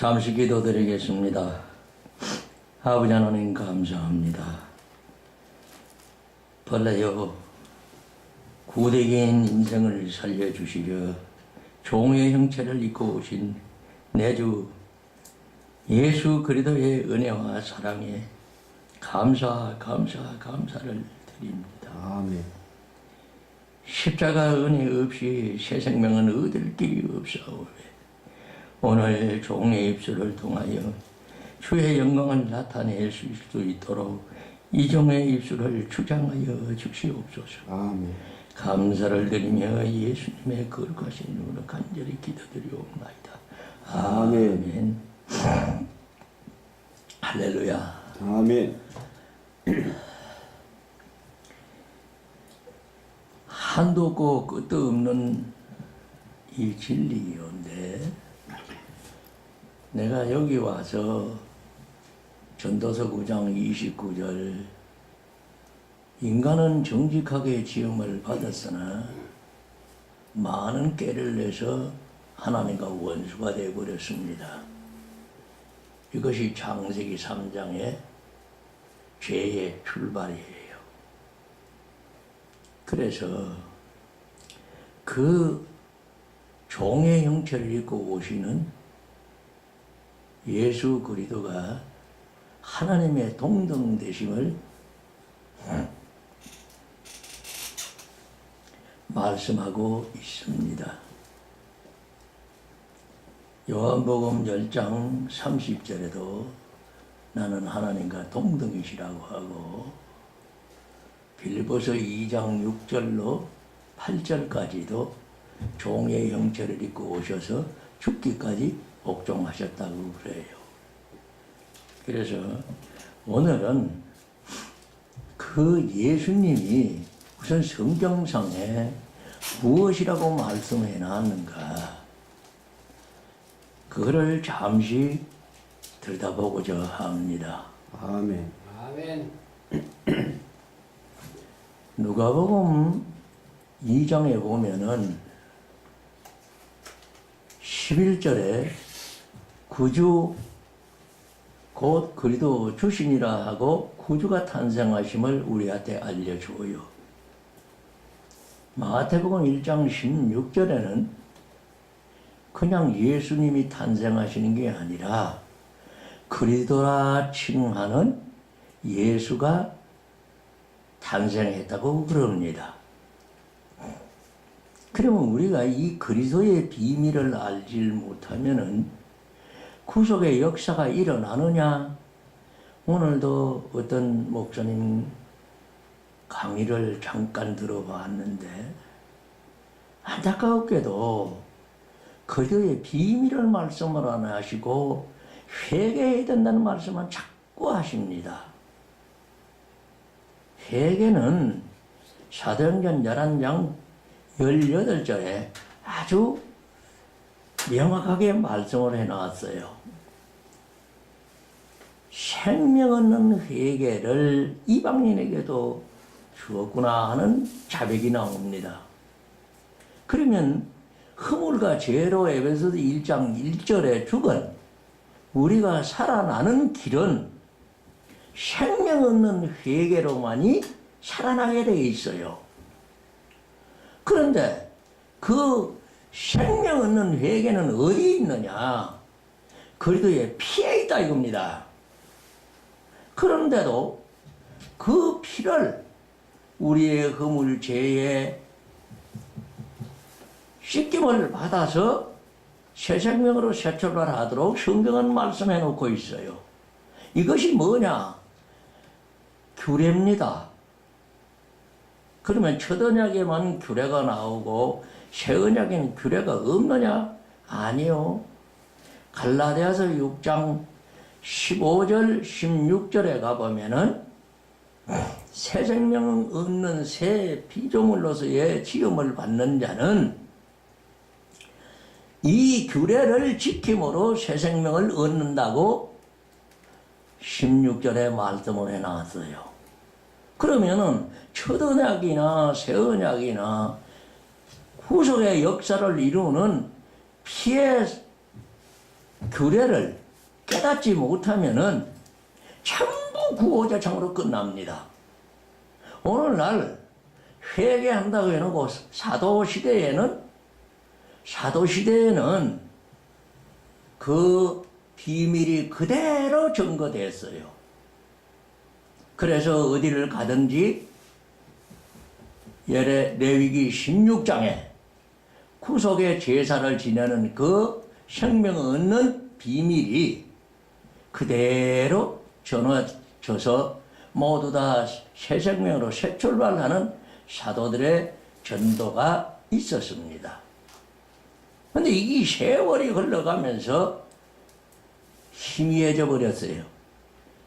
잠시 기도드리겠습니다. 아버지 하나님 감사합니다. 벌레여 구대기인 인생을 살려주시려 종의 형체를 입고 오신 내 주 예수 그리스도의 은혜와 사랑에 감사를 드립니다. 아멘. 십자가 은혜 없이 새 생명은 얻을 길이 없사오매 오늘 종의 입술을 통하여 주의 영광을 나타낼 수 있도록 이 종의 입술을 주장하여 주시옵소서. 아멘. 감사를 드리며 예수님의 거룩하신 이름으로 간절히 기도드리옵나이다. 아멘. 할렐루야. 아멘. 한도 없고 끝도 없는 이 진리인데 내가 여기 와서 전도서 9장 29절 인간은 정직하게 지음을 받았으나 많은 깨를 내서 하나님과 원수가 되어버렸습니다. 이것이 창세기 3장의 죄의 출발이에요. 그래서 그 종의 형체를 입고 오시는 예수 그리스도가 하나님의 동등되심을 말씀하고 있습니다. 요한복음 10장 30절에도 나는 하나님과 동등이시라고 하고 빌립보서 2장 6절로 8절까지도 종의 형체를 입고 오셔서 죽기까지 복종하셨다고 그래요. 그래서 오늘은 그 예수님이 우선 성경상에 무엇이라고 말씀해 놨는가 그거를 잠시 들여다보고자 합니다. 아멘. 아멘. 누가복음 2장에 보면은 11절에 구주 곧 그리스도 주신이라 하고 구주가 탄생하심을 우리한테 알려줘요. 마태복음 1장 16절에는 그냥 예수님이 탄생하시는 게 아니라 그리스도라 칭하는 예수가 탄생했다고 그럽니다. 그러면 우리가 이 그리스도의 비밀을 알지 못하면은 구속의 역사가 일어나느냐? 오늘도 어떤 목사님 강의를 잠깐 들어봤는데 안타깝게도 그리스도의 비밀을 말씀을 안 하시고 회개해야 된다는 말씀만 자꾸 하십니다. 회개는 사도행전 11장 18절에 아주 명확하게 말씀을 해놨어요. 생명 없는 회개를 이방인에게도 주었구나 하는 자백이 나옵니다. 그러면 허물과 죄로 에베소서 1장 1절에 죽은 우리가 살아나는 길은 생명 없는 회개로만이 살아나게 되어 있어요. 그런데 그 생명 없는 회개는 어디 있느냐? 그리스도의 피에 있다 이겁니다. 그런데도 그 피를 우리의 허물 죄에 씻김을 받아서 새 생명으로 새 출발하도록 성경은 말씀해 놓고 있어요. 이것이 뭐냐? 규례입니다. 그러면 첫 언약에만 규례가 나오고 새 언약에는 규례가 없느냐? 아니요. 갈라디아서 6장 15절 16절에 가보면은 새 생명 없는 새 피조물로서의 지음을 받는 자는 이 규례를 지킴으로 새 생명을 얻는다고 16절에 말씀을 해놨어요. 그러면은 첫 언약이나 새 언약이나 구속의 역사를 이루는 피의 규례를 깨닫지 못하면은 전부 구호자창으로 끝납니다. 오늘날 회개한다고 해놓고 사도시대에는 그 비밀이 그대로 증거됐어요. 그래서 어디를 가든지 레위기 16장에 구속의 제사를 지내는 그 생명을 얻는 비밀이 그대로 전해져서 모두 다 새 생명으로 새 출발하는 사도들의 전도가 있었습니다. 그런데 이 세월이 흘러가면서 희미해져 버렸어요.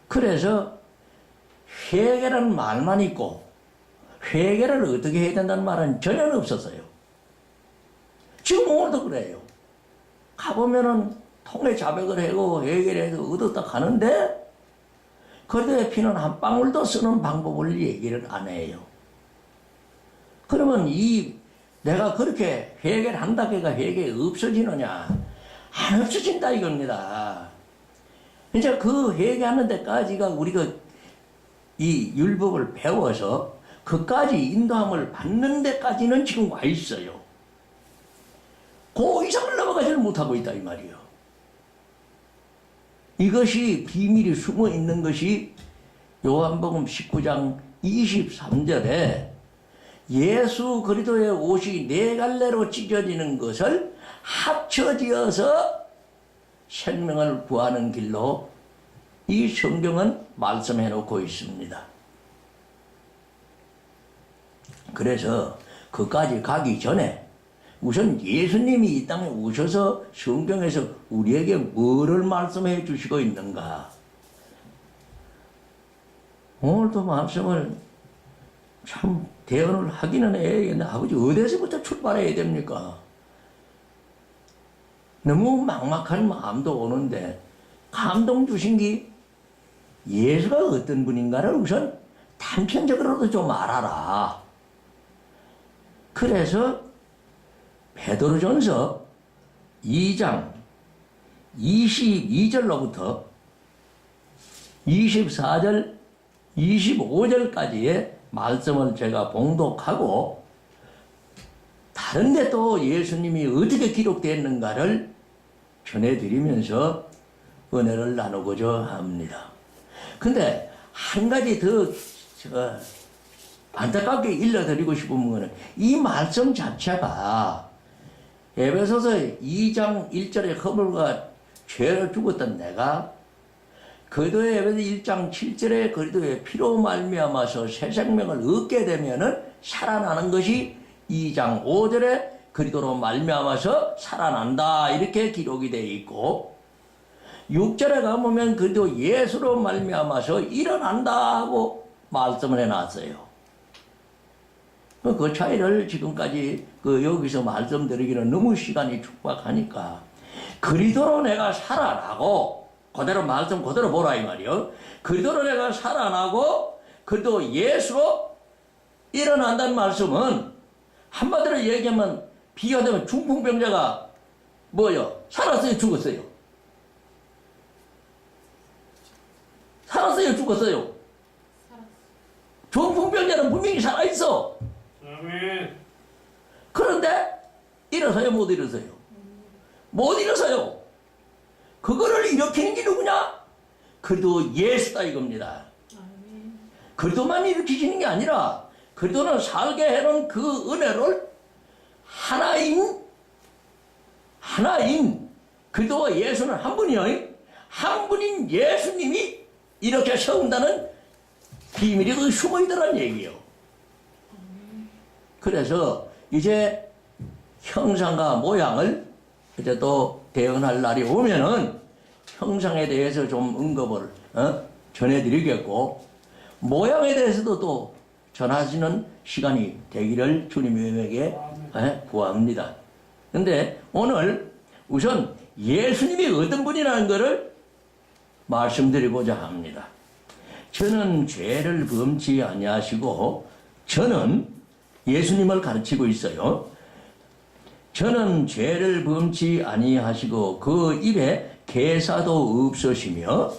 그래서 회개라는 말만 있고 회개를 어떻게 해야 된다는 말은 전혀 없었어요. 지금 오늘도 그래요. 가보면은 통에 자백을 하고 회개를 해도 얻었다 가는데 그래도 피는 한 방울도 쓰는 방법을 얘기를 안 해요. 그러면 내가 그렇게 회개를 한다 해가 회개 없어지느냐? 안 없어진다 이겁니다. 이제 그 회개하는 데까지가 우리가 이 율법을 배워서 그까지 인도함을 받는 데까지는 지금 와 있어요. 그 이상을 넘어가지를 못하고 있다 이 말이에요. 이것이 비밀이 숨어 있는 것이 요한복음 19장 23절에 예수 그리스도의 옷이 네 갈래로 찢어지는 것을 합쳐지어서 생명을 구하는 길로 이 성경은 말씀해 놓고 있습니다. 그래서 그까지 가기 전에 우선 예수님이 이 땅에 오셔서 성경에서 우리에게 뭐를 말씀해 주시고 있는가? 오늘도 말씀을 참 대언을 하기는 해야겠는데 아버지 어디서부터 출발해야 됩니까? 너무 막막한 마음도 오는데 감동 주신 게 예수가 어떤 분인가를 우선 단편적으로도 좀 알아라. 그래서 베드로전서 2장 22절로부터 24절 25절까지의 말씀을 제가 봉독하고 다른데 또 예수님이 어떻게 기록되었는가를 전해드리면서 은혜를 나누고자 합니다. 근데 한 가지 더 안타깝게 일러드리고 싶은 것은 이 말씀 자체가 에베소서 2장 1절에 허물과 죄로 죽었던 내가 그리스도의 에베소 1장 7절에 그리스도의 피로 말미암아서 새 생명을 얻게 되면은 살아나는 것이 2장 5절에 그리스도로 말미암아서 살아난다 이렇게 기록이 되어 있고 6절에 가보면 그리스도 예수로 말미암아서 일어난다 하고 말씀을 해놨어요. 그 차이를 지금까지 여기서 말씀드리기는 너무 시간이 촉박하니까 그리스도로 내가 살아나고 그대로 말씀 그대로 보라 이 말이요. 그리스도로 내가 살아나고 그리스도 예수로 일어난다는 말씀은 한마디로 얘기하면 비교하면 중풍병자가 뭐요? 살았어요? 죽었어요? 살았어요? 죽었어요? 중풍병자는 분명히 살아있어. 아멘. 그런데 일어서요? 못 일어서요? 못 일어서요. 그거를 일으키는 게 누구냐? 그래도 예수다 이겁니다. 그리스도만 일으키시는 게 아니라 그리스도는 살게 해놓은 그 은혜를 하나인 그리스도와 예수는 한 분이요. 한 분인 예수님이 이렇게 세운다는 비밀이 그 숨어있더란 얘기예요. 그래서 이제 형상과 모양을 이제 또 대응할 날이 오면은 형상에 대해서 좀 언급을 전해드리겠고 모양에 대해서도 또 전하시는 시간이 되기를 주님에게 구합니다. 근데 오늘 우선 예수님이 어떤 분이라는 것을 말씀드리고자 합니다. 저는 죄를 범치 아니하시고 저는 예수님을 가르치고 있어요. 저는 죄를 범치 아니하시고 그 입에 계사도 없으시며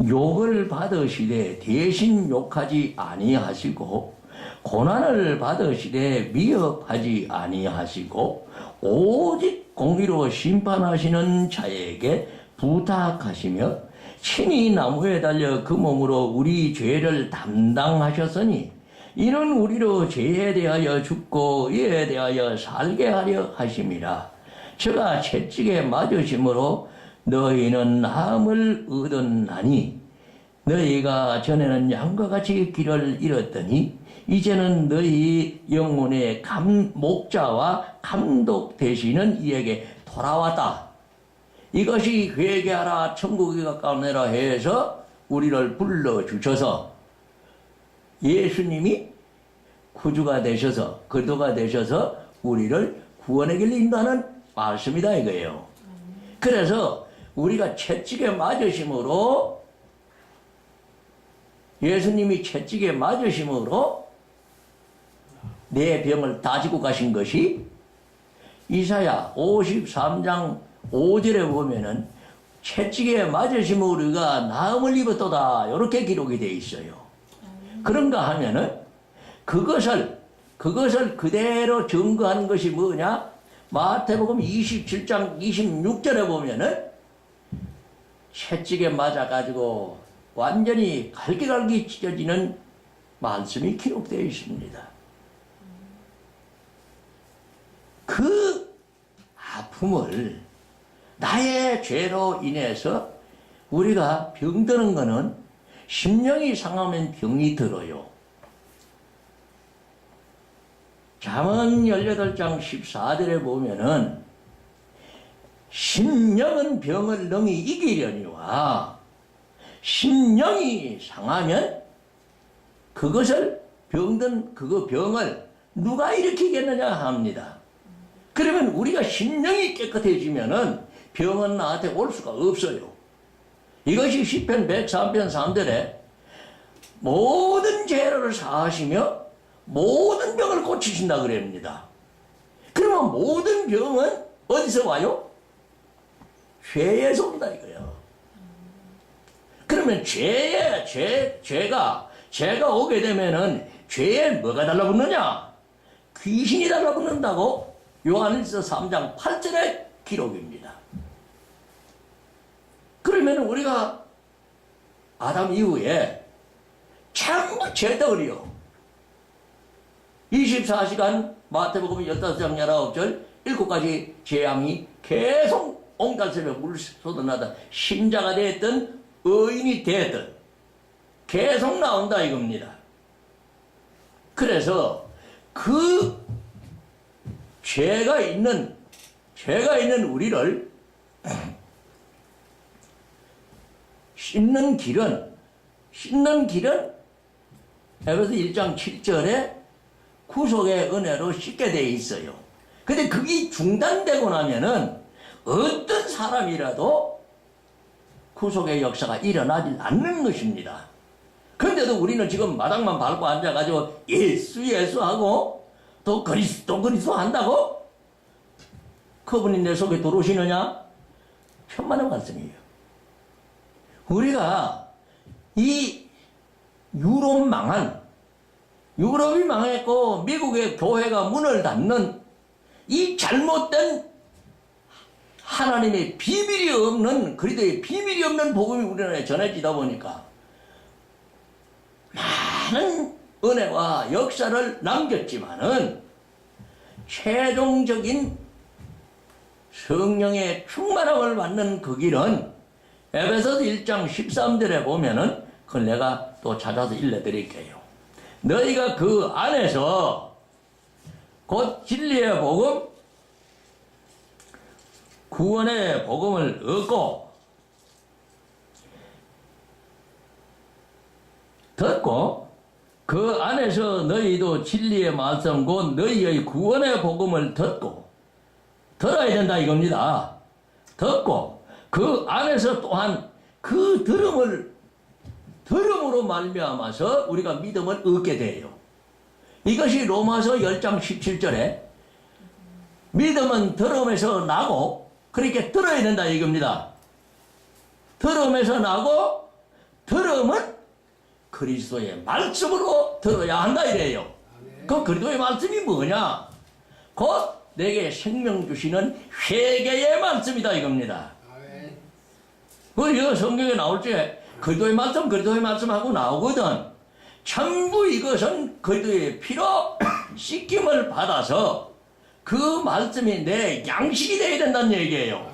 욕을 받으시되 대신 욕하지 아니하시고 고난을 받으시되 미흡하지 아니하시고 오직 공의로 심판하시는 자에게 부탁하시며 친히 나무에 달려 그 몸으로 우리 죄를 담당하셨으니 이는 우리로 죄에 대하여 죽고 이에 대하여 살게 하려 하심이라. 저가 채찍에 맞으심으로 너희는 나음을 얻었나니 너희가 전에는 양과 같이 길을 잃었더니 이제는 너희 영혼의 목자와 감독 되시는 이에게 돌아왔다. 이것이 회개하라 천국이 가까우니라 해서 우리를 불러주셔서 예수님이 구주가 되셔서 거두가 되셔서 우리를 구원의 길로 인도하는 말씀이다 이거예요. 그래서 우리가 채찍에 맞으심으로 예수님이 채찍에 맞으심으로 내 병을 다지고 가신 것이 이사야 53장 5절에 보면은 채찍에 맞으심으로 우리가 나음을 입었도다 이렇게 기록이 되어 있어요. 그런가 하면은 그것을 그대로 증거하는 것이 뭐냐? 마태복음 27장 26절에 보면은 채찍에 맞아가지고 완전히 갈기갈기 찢어지는 말씀이 기록되어 있습니다. 그 아픔을 나의 죄로 인해서 우리가 병드는 것은 심령이 상하면 병이 들어요. 잠언 18장 14절에 보면은 심령은 병을 능히 이기려니와 심령이 상하면 그것을 병든 그 병을 누가 일으키겠느냐 합니다. 그러면 우리가 심령이 깨끗해지면은 병은 나한테 올 수가 없어요. 이것이 시편 103편 3절에 모든 죄를 사하시며 모든 병을 고치신다 그럽니다. 그러면 모든 병은 어디서 와요? 죄에서 온다 이거예요. 그러면 죄가 오게 되면은 죄에 뭐가 달라붙느냐? 귀신이 달라붙는다고 요한일서 3장 8절의 기록입니다. 그러면 우리가 아담 이후에 전부 죄덩어리요. 24시간 마태복음 15장 19절 7가지 재앙이 계속 옹달샘에 물 쏟아나다 신자가 됐든 의인이 됐든 계속 나온다 이겁니다. 그래서 그 죄가 있는 우리를 씻는 길은 에베소 1장 7절에 구속의 은혜로 씻게 되어 있어요. 근데 그게 중단되고 나면은 어떤 사람이라도 구속의 역사가 일어나지 않는 것입니다. 그런데도 우리는 지금 마당만 밟고 앉아가지고 예수 하고 또 그리스도 한다고? 그분이 내 속에 들어오시느냐? 천만의 말씀이에요. 우리가 이 유럽이 망했고 미국의 교회가 문을 닫는 이 잘못된 하나님의 비밀이 없는 그리스도의 비밀이 없는 복음이 우리나라에 전해지다 보니까 많은 은혜와 역사를 남겼지만은 최종적인 성령의 충만함을 받는 그 길은 에베소서 1장 13절에 보면은 그걸 내가 또 찾아서 일러드릴게요. 너희가 그 안에서 곧 진리의 복음, 구원의 복음을 얻고 듣고 그 안에서 너희도 진리의 말씀 곧 너희의 구원의 복음을 듣고 들어야 된다 이겁니다. 듣고 그 안에서 또한 그 들음으로 말미암아서 우리가 믿음을 얻게 돼요. 이것이 로마서 10장 17절에 믿음은 들음에서 나고 그렇게 들어야 된다 이겁니다. 들음에서 나고 들음은 그리스도의 말씀으로 들어야 한다 이래요. 그 그리스도의 말씀이 뭐냐? 곧 내게 생명 주시는 회개의 말씀이다 이겁니다. 그 성경에 나올 때 그리스도의 말씀 하고 나오거든. 전부 이것은 그리스도의 피로 씻김을 받아서 그 말씀이 내 양식이 되어야 된다는 얘기예요.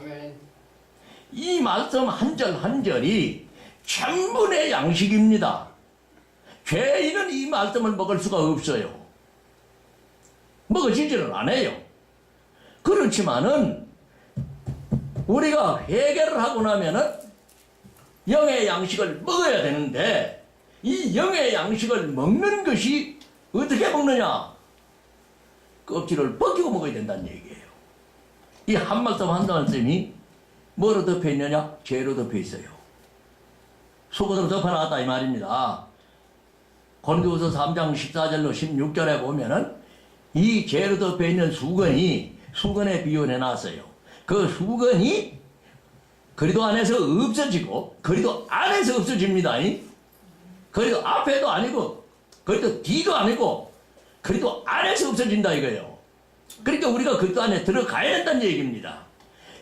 이 말씀 한 절 한 절이 전부 내 양식입니다. 죄인은 이 말씀을 먹을 수가 없어요. 먹어지지를 않아요. 그렇지만은 우리가 회개를 하고 나면은 영의 양식을 먹어야 되는데 이 영의 양식을 먹는 것이 어떻게 먹느냐? 껍질을 벗기고 먹어야 된다는 얘기예요. 이 한 말씀 한 말씀이 뭐로 덮여 있느냐? 죄로 덮여 있어요. 속옷으로 덮어놨다 이 말입니다. 고린도후서 3장 14절로 16절에 보면은 이 죄로 덮여 있는 수건에 비유해 놨어요. 그 수건이 그리도 안에서 없어지고 그리도 안에서 없어집니다. 그리도 앞에도 아니고 그리도 뒤도 아니고 그리도 안에서 없어진다 이거예요. 그러니까 우리가 그리도 안에 들어가야 된다는 얘기입니다.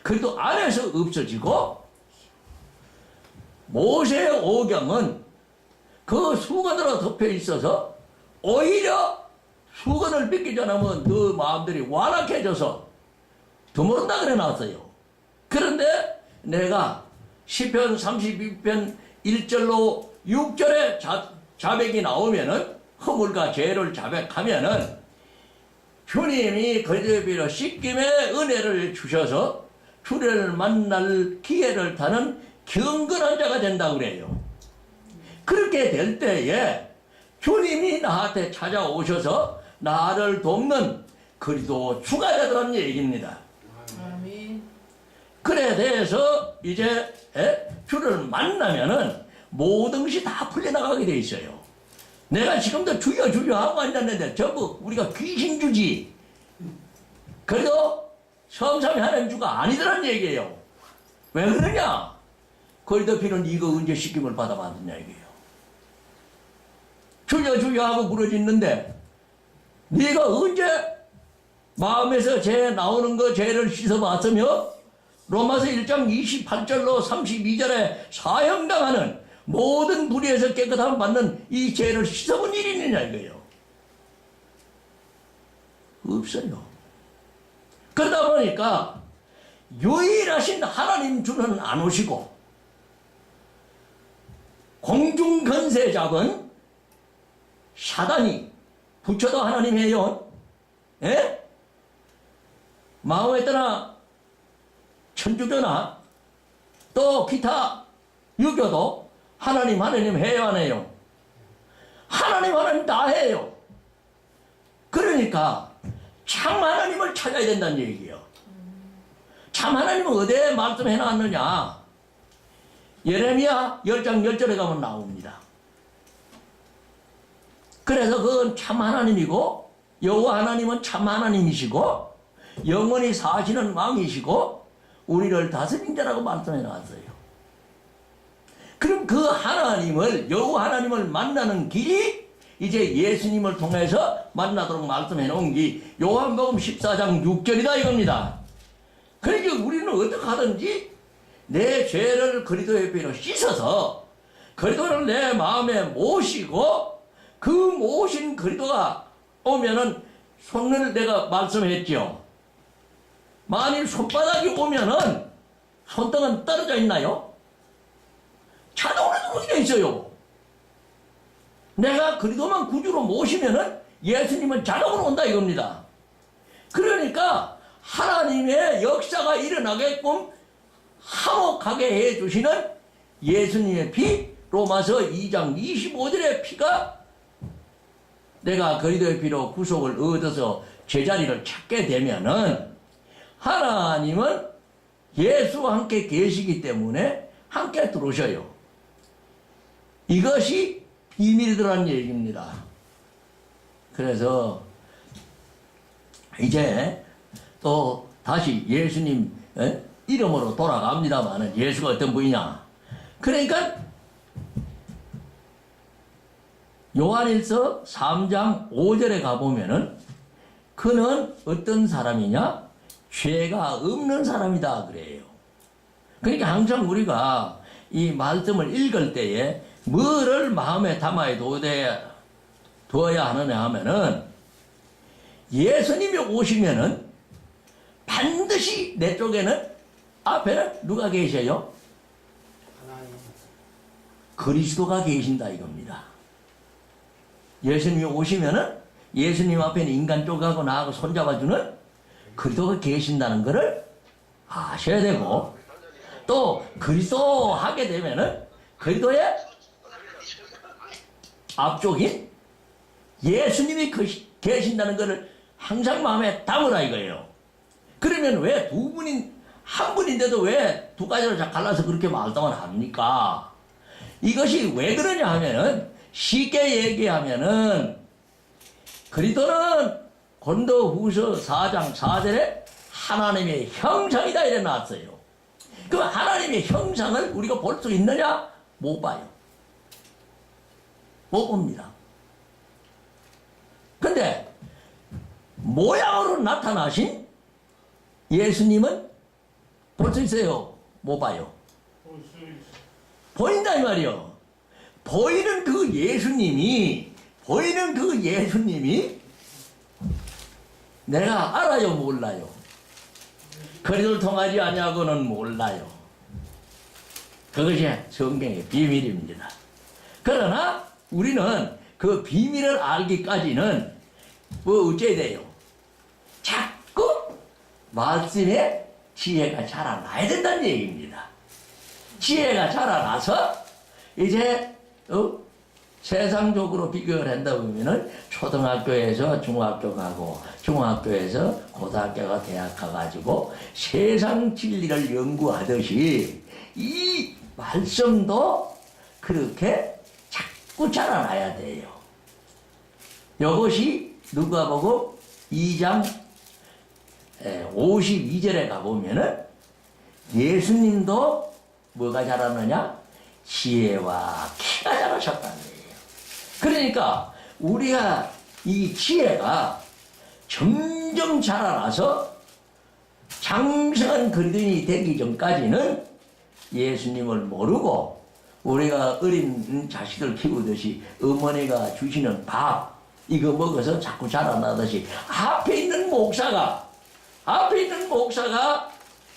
그리도 안에서 없어지고 모세의 오경은 그 수건으로 덮여 있어서 오히려 수건을 빗기 전하면 너 마음들이 완악해져서 드물은다 그래 놨어요. 그런데 내가 시편 32편 1절로 6절에 자백이 나오면은 허물과 죄를 자백하면은 주님이 그리스도의 피로 씻김의 은혜를 주셔서 주를 만날 기회를 타는 경건한 자가 된다고 그래요. 그렇게 될 때에 주님이 나한테 찾아오셔서 나를 돕는 그리스도 주가 되더라는 얘기입니다. 그래 대해서 이제 주를 만나면은 모든 것이 다 풀려나가게 돼 있어요. 내가 지금도 주여 주여 하고 앉았는데 전부 우리가 귀신 주지. 그래도 성삼위 하나님 주가 아니더란 얘기예요. 왜 그러냐? 그리스도 피는 이거 언제 씻김을 받아봤느냐 이게요. 주여 주여 하고 부르짖는데 네가 언제 마음에서 죄 나오는 거 죄를 씻어봤으며 로마서 1장 28절로 32절에 사형당하는 모든 불의에서 깨끗함을 받는 이 죄를 씻어본 일이 있느냐 이거예요. 없어요. 그러다 보니까 유일하신 하나님 주는 안 오시고 공중건세 잡은 사단이 부처도 하나님이에요. 예? 마음에 따라 천주교나 또 기타 유교도 하나님 해요 안 해요? 하나님 다 해요. 그러니까 참 하나님을 찾아야 된다는 얘기예요. 참 하나님은 어디에 말씀해 놨느냐? 예레미야 10장 10절에 가면 나옵니다. 그래서 그건 참 하나님이고 여호와 하나님은 참 하나님이시고 영원히 사시는 왕이시고 우리를 다스린 자라고 말씀해 놨어요. 그럼 그 하나님을 여호와 하나님을 만나는 길이 이제 예수님을 통해서 만나도록 말씀해 놓은 게 요한복음 14장 6절이다 이겁니다. 그러니까 우리는 어떻게 하든지 내 죄를 그리스도의 피로 씻어서 그리스도를 내 마음에 모시고 그 모신 그리스도가 오면은 손을 내가 말씀했죠. 만일 손바닥이 오면은 손등은 떨어져 있나요? 자동으로 들어오게 돼 있어요. 내가 그리스도만 구주로 모시면은 예수님은 자동으로 온다 이겁니다. 그러니까 하나님의 역사가 일어나게끔 화목하게 해주시는 예수님의 피, 로마서 2장 25절의 피가 내가 그리스도의 피로 구속을 얻어서 제자리를 찾게 되면은 하나님은 예수와 함께 계시기 때문에 함께 들어오셔요. 이것이 비밀이라는 얘기입니다. 그래서 이제 또 다시 예수님 이름으로 돌아갑니다만은 예수가 어떤 분이냐? 그러니까 요한일서 3장 5절에 가보면은 그는 어떤 사람이냐? 죄가 없는 사람이다 그래요. 그러니까 항상 우리가 이 말씀을 읽을 때에 뭐를 마음에 담아야 두어야 하느냐 하면은 예수님이 오시면은 반드시 내 쪽에는 앞에는 누가 계셔요? 하나님. 그리스도가 계신다 이겁니다. 예수님이 오시면은 예수님 앞에는 인간 쪽하고 나하고 손잡아주는 그리스도가 계신다는 것을 아셔야 되고, 또 그리스도 하게 되면은 그리스도의 앞쪽인 예수님이 계신다는 것을 항상 마음에 담으라 이거예요. 그러면 왜 한 분인데도 왜 두 가지로 갈라서 그렇게 말씀을 합니까? 이것이 왜 그러냐 하면은, 쉽게 얘기하면은 그리스도는 고린도후서 4장 4절에 하나님의 형상이다 이래 놨어요. 그럼 하나님의 형상을 우리가 볼 수 있느냐? 못 봐요. 못 봅니다. 근데 모양으로 나타나신 예수님은 볼 수 있어요? 못 봐요? 보인다 이 말이요. 보이는 그 예수님이 내가 알아요 몰라요? 그리스도를 통하지 아니하고는 몰라요. 그것이 성경의 비밀입니다. 그러나 우리는 그 비밀을 알기까지는 뭐 어째야 돼요? 자꾸 말씀에 지혜가 자라나야 된다는 얘기입니다. 지혜가 자라나서 이제 세상적으로 비교를 한다 보면은 초등학교에서 중학교 가고 중학교에서 고등학교가 대학 가가지고 세상 진리를 연구하듯이 이 말씀도 그렇게 자꾸 자라나야 돼요. 이것이 누가복음 2장 52절에 가보면은 예수님도 뭐가 자라느냐? 지혜와 키가 자라셨다는 거예요. 그러니까 우리가 이 지혜가 점점 자라나서 장성한 그리스도인이 되기 전까지는 예수님을 모르고 우리가 어린 자식을 키우듯이 어머니가 주시는 밥 이거 먹어서 자꾸 자라나듯이 앞에 있는 목사가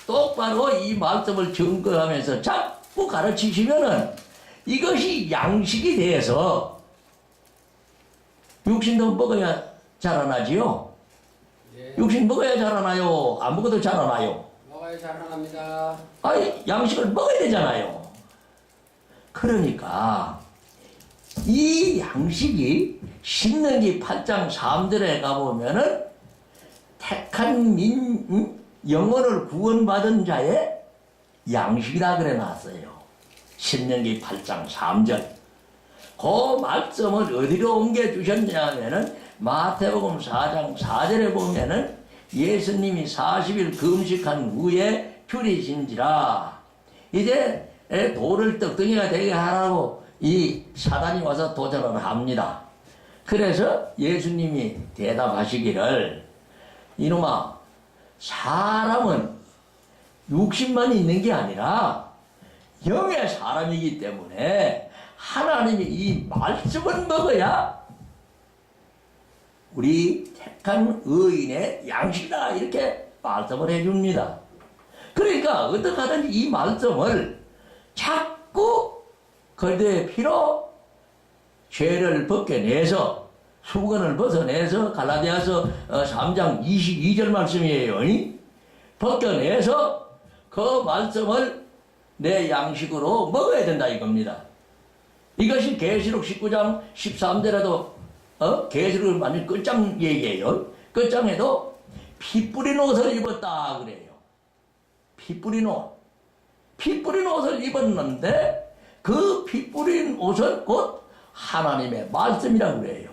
똑바로 이 말씀을 증거하면서 자꾸 가르치시면은 이것이 양식이 돼서 육신도 먹어야 자라나지요? 네. 육신 먹어야 자라나요? 안 먹어도 자라나요? 먹어야 자라납니다. 아니, 양식을 먹어야 되잖아요. 그러니까 이 양식이 신명기 8장 3절에 가보면은 택한 영혼을 구원받은 자의 양식이라 그래 놨어요. 신명기 8장 3절. 그 말씀을 어디로 옮겨주셨냐 하면은 마태복음 4장 4절에 보면은 예수님이 40일 금식한 후에 줄이신지라 이제 돌을 떡덩이가 되게 하라고 이 사단이 와서 도전을 합니다. 그래서 예수님이 대답하시기를 이놈아 사람은 육신만 있는 게 아니라 영의 사람이기 때문에 하나님이 이 말씀을 먹어야 우리 택한 의인의 양식이다 이렇게 말씀을 해줍니다. 그러니까 어떻게 하든지 이 말씀을 자꾸 그리스도의 피로 죄를 벗겨내서 수건을 벗어내서 갈라디아서 3장 22절 말씀이에요. 벗겨내서 그 말씀을 내 양식으로 먹어야 된다 이겁니다. 이것이 계시록 19장 13절에도 계시록을 만든 끝장 얘기예요. 끝장에도 피 뿌린 옷을 입었다 그래요. 피 뿌린 옷을 입었는데 그 피 뿌린 옷은 곧 하나님의 말씀이라고 그래요.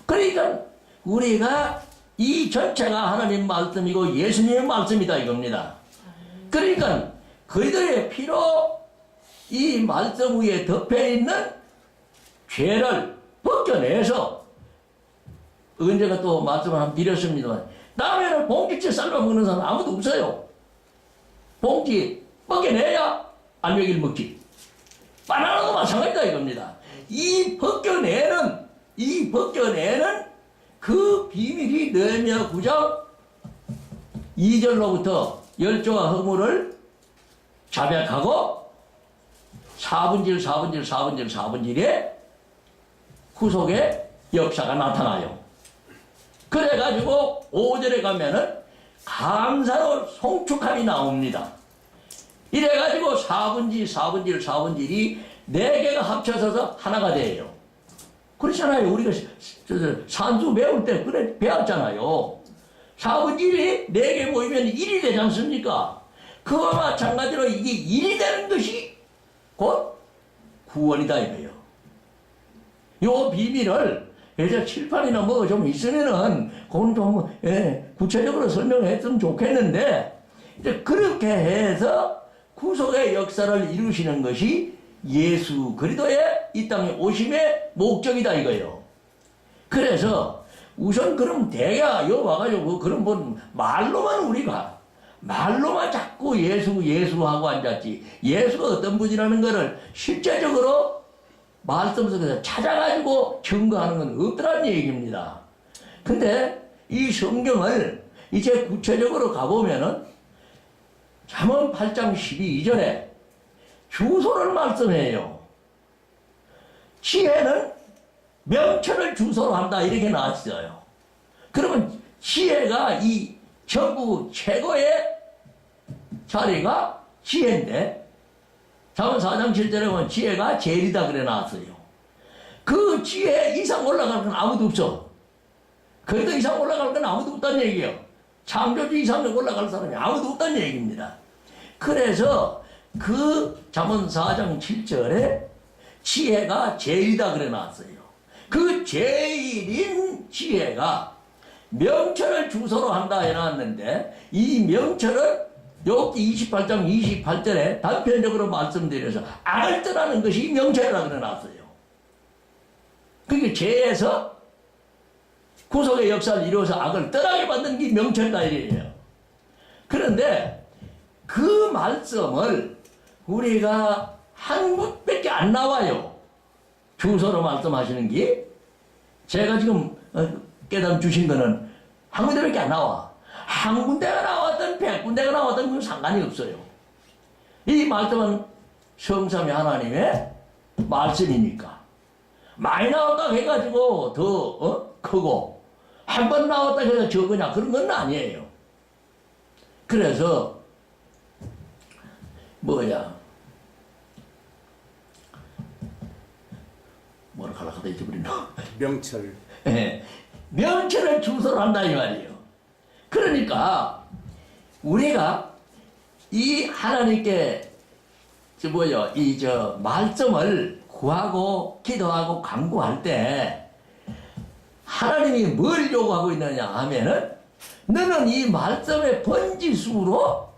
그러니까 우리가 이 전체가 하나님 말씀이고 예수님의 말씀이다 이겁니다. 그러니까 그리스도의 피로 이 말씀 위에 덮여있는 죄를 벗겨내서 언제가 또 말씀을 한번 드렸습니다만 라면을 봉지째 삶아 먹는 사람 아무도 없어요. 봉지 벗겨내야 알맹이를 먹지. 바나나도 마찬가지다 이겁니다. 이 벗겨내는 그 비밀이 느헤미야 9장 2절로부터 열조와 허물을 자백하고 4분절에 후속의 역사가 나타나요. 그래가지고 5절에 가면은 감사로 송축함이 나옵니다. 이래가지고 4분절이 4개가 합쳐져서 하나가 돼요. 그렇잖아요. 우리가 산수 배울 때 그래 배웠잖아요. 4분절이 4개 모이면 1이 되지 않습니까? 그와 마찬가지로 이게 1이 되는 것이 곧 구원이다 이거예요. 요 비밀을 예전 칠판이나 뭐 좀 있으면은 그건 좀 구체적으로 설명했으면 좋겠는데 이제 그렇게 해서 구속의 역사를 이루시는 것이 예수 그리스도의 이 땅에 오심의 목적이다 이거예요. 그래서 우선 그럼 대야 여 와가지고 그런 분 말로만 자꾸 예수하고 앉았지 예수가 어떤 분이라는 거를 실제적으로 말씀 속에서 찾아가지고 증거하는 건 없더란 얘기입니다. 근데 이 성경을 이제 구체적으로 가보면은 잠언 8장 12절에 주소를 말씀해요. 지혜는 명철을 주소로 한다 이렇게 나왔어요. 그러면 지혜가 이 전부 최고의 자리가 지혜인데 잠언 4장 7절에 보면 지혜가 제일이다 그래 나왔어요. 그 지혜 이상 올라갈 건 아무도 없어. 그래도 이상 올라갈 건 아무도 없다는 얘기예요. 창조주 이상 올라갈 사람이 아무도 없다는 얘기입니다. 그래서 그 잠언 4장 7절에 지혜가 제일이다 그래 나왔어요. 그 제일인 지혜가 명철을 주소로 한다 해놨는데 이 명철은 욥기 28장 28절에 단편적으로 말씀드려서 악을 떠나는 것이 명철이라고 그래 놨어요. 그게 죄에서 구속의 역사를 이루어서 악을 떠나게 만드는 게 명철이다 이래요. 그런데 그 말씀을 우리가 한 군데밖에 안 나와요. 주소로 말씀하시는 게 제가 지금 깨달음 주신 거는 한 군데밖에 안 나와. 한 군데가 나왔든 100군데가 나왔든 그건 상관이 없어요. 이 말씀은 성삼위 하나님의 말씀이니까 많이 나왔다 해가지고 더 크고 한 번 나왔다 해서 적으냐 그런 건 아니에요. 그래서 뭐라 하려고 하다 잊어버리나? 명철. 네, 명철을 주소로 한다 이 말이에요. 그러니까 우리가 이 하나님께 말씀을 구하고 기도하고 간구할 때 하나님이 뭘 요구하고 있느냐 하면은 너는 이 말씀의 번지수로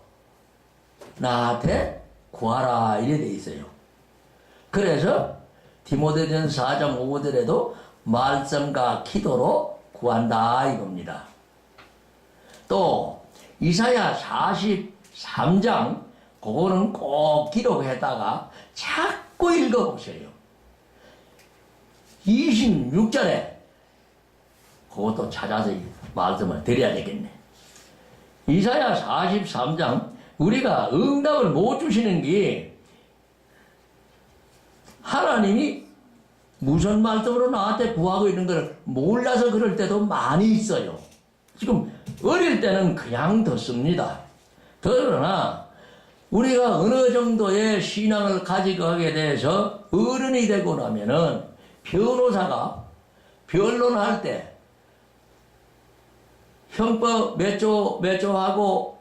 나한테 구하라 이래 돼 있어요. 그래서 디모데전서 4장 5절에도 말씀과 기도로 구한다 이겁니다. 또 이사야 43장 그거는 꼭 기록했다가 자꾸 읽어보세요. 26절에 그것도 찾아서 말씀을 드려야 되겠네. 이사야 43장 우리가 응답을 못 주시는 게 하나님이 무슨 말씀으로 나한테 구하고 있는 걸 몰라서 그럴 때도 많이 있어요. 지금 어릴 때는 그냥 듣습니다. 그러나 우리가 어느 정도의 신앙을 가지고 하게 돼서 어른이 되고 나면은 변호사가 변론할 때 형법 몇 조 하고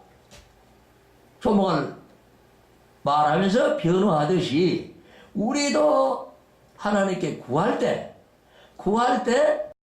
조목을 말하면서 변호하듯이 우리도 하나님께 구할 때